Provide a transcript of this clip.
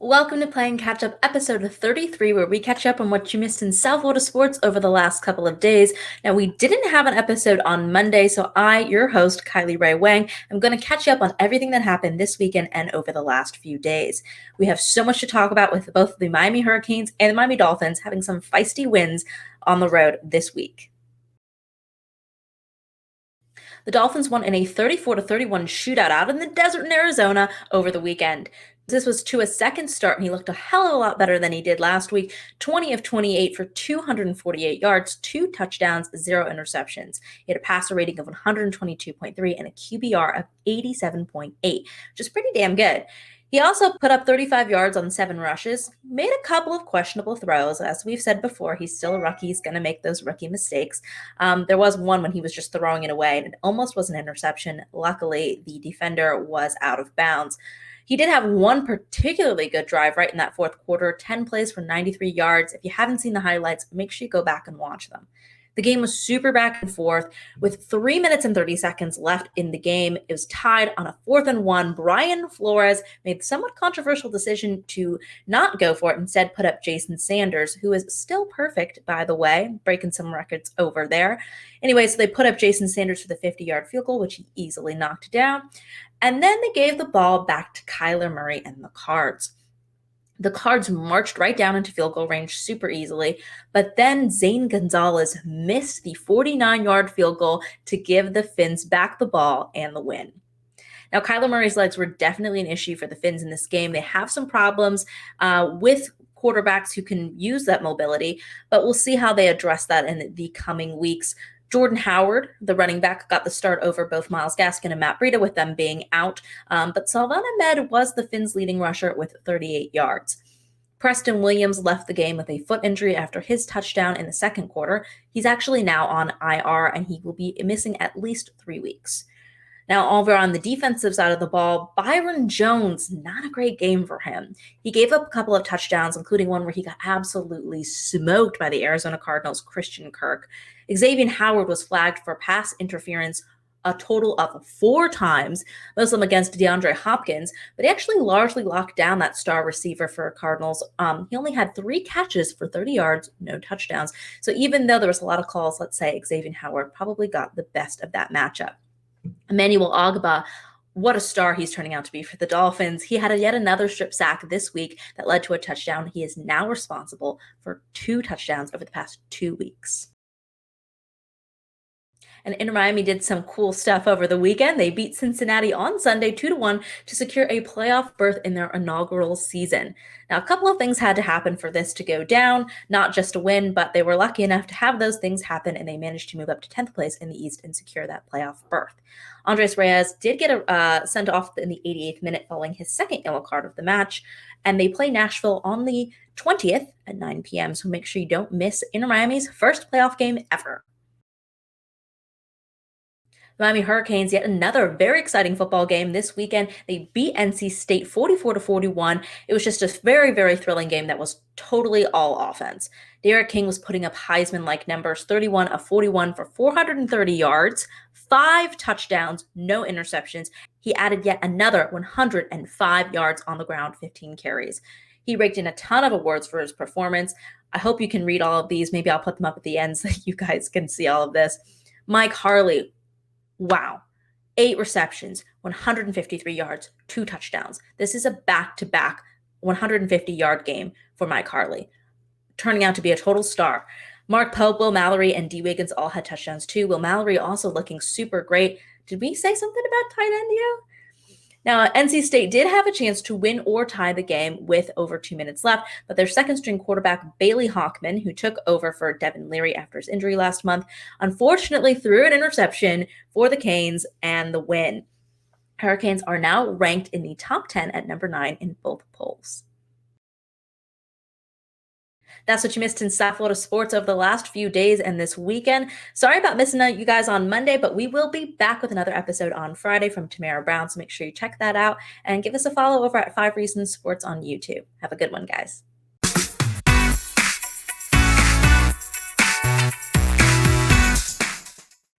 Welcome to Playing Catch Up episode 33, where we catch up on what you missed in South Florida sports over the last couple of days. Now, we didn't have an episode on Monday, so I, your host, Kylie Rae Wang, am going to catch you up on everything that happened this weekend and over the last few days. We have so much to talk about with both the Miami Hurricanes and the Miami Dolphins having some feisty wins on the road this week. The Dolphins won in a 34-31 shootout out in the desert in Arizona over the weekend. This was Tua's second start, and he looked a hell of a lot better than he did last week. 20 of 28 for 248 yards, 2 touchdowns, 0 interceptions. He had a passer rating of 122.3 and a QBR of 87.8, which is pretty damn good. He also put up 35 yards on 7 rushes, made a couple of questionable throws. As we've said before, he's still a rookie. He's going to make those rookie mistakes. There was one when he was just throwing it away, and it almost was an interception. Luckily, the defender was out of bounds. He did have one particularly good drive right in that fourth quarter, 10 plays for 93 yards. If you haven't seen the highlights, make sure you go back and watch them. The game was super back and forth with 3 minutes and 30 seconds left in the game. It was tied on a 4th and 1. Brian Flores made the somewhat controversial decision to not go for it, instead put up Jason Sanders, who is still perfect, by the way, breaking some records over there. Anyway, so they put up Jason Sanders for the 50-yard field goal, which he easily knocked down. And then they gave the ball back to Kyler Murray and the Cards. The Cards marched right down into field goal range super easily, but then Zane Gonzalez missed the 49-yard field goal to give the Finns back the ball and the win. Now, Kyler Murray's legs were definitely an issue for the Finns in this game. They have some problems with quarterbacks who can use that mobility, but we'll see how they address that in the coming weeks. Jordan Howard, the running back, got the start over both Myles Gaskin and Matt Breida with them being out, but Salvon Ahmed was the Finns' leading rusher with 38 yards. Preston Williams left the game with a foot injury after his touchdown in the second quarter. He's actually now on IR, and he will be missing at least 3 weeks. Now, over on the defensive side of the ball, Byron Jones, not a great game for him. He gave up a couple of touchdowns, including one where he got absolutely smoked by the Arizona Cardinals' Christian Kirk. Xavier Howard was flagged for pass interference a total of 4 times, most of them against DeAndre Hopkins, but he actually largely locked down that star receiver for Cardinals. He only had 3 catches for 30 yards, no touchdowns. So even though there was a lot of calls, let's say Xavier Howard probably got the best of that matchup. Emmanuel Ogbah, what a star he's turning out to be for the Dolphins. He had yet another strip sack this week that led to a touchdown. He is now responsible for 2 touchdowns over the past 2 weeks. And Inter Miami did some cool stuff over the weekend. They beat Cincinnati on Sunday 2-1 to secure a playoff berth in their inaugural season. Now, a couple of things had to happen for this to go down, not just a win, but they were lucky enough to have those things happen, and they managed to move up to 10th place in the East and secure that playoff berth. Andres Reyes did get sent off in the 88th minute following his second yellow card of the match, and they play Nashville on the 20th at 9 p.m., so make sure you don't miss Inter Miami's first playoff game ever. The Miami Hurricanes, yet another very exciting football game this weekend. They beat NC State 44-41. It was just a very, very thrilling game that was totally all offense. Derek King was putting up Heisman-like numbers, 31 of 41 for 430 yards, 5 touchdowns, no interceptions. He added yet another 105 yards on the ground, 15 carries. He raked in a ton of awards for his performance. I hope you can read all of these. Maybe I'll put them up at the end so you guys can see all of this. Mike Harley, wow. 8 receptions, 153 yards, 2 touchdowns. This is a back-to-back 150-yard game for Mike Harley, turning out to be a total star. Mark Pope, Will Mallory, and D. Wiggins all had touchdowns too. Will Mallory also looking super great. Did we say something about tight end here? Now, NC State did have a chance to win or tie the game with over 2 minutes left, but their second-string quarterback, Bailey Hawkman, who took over for Devin Leary after his injury last month, unfortunately threw an interception for the Canes and the win. Hurricanes are now ranked in the top 10 at number 9 in both polls. That's what you missed in South Florida sports over the last few days and this weekend. Sorry about missing you guys on Monday, but we will be back with another episode on Friday from Tamara Brown, so make sure you check that out and give us a follow over at 5 Reasons Sports on YouTube. Have a good one, guys.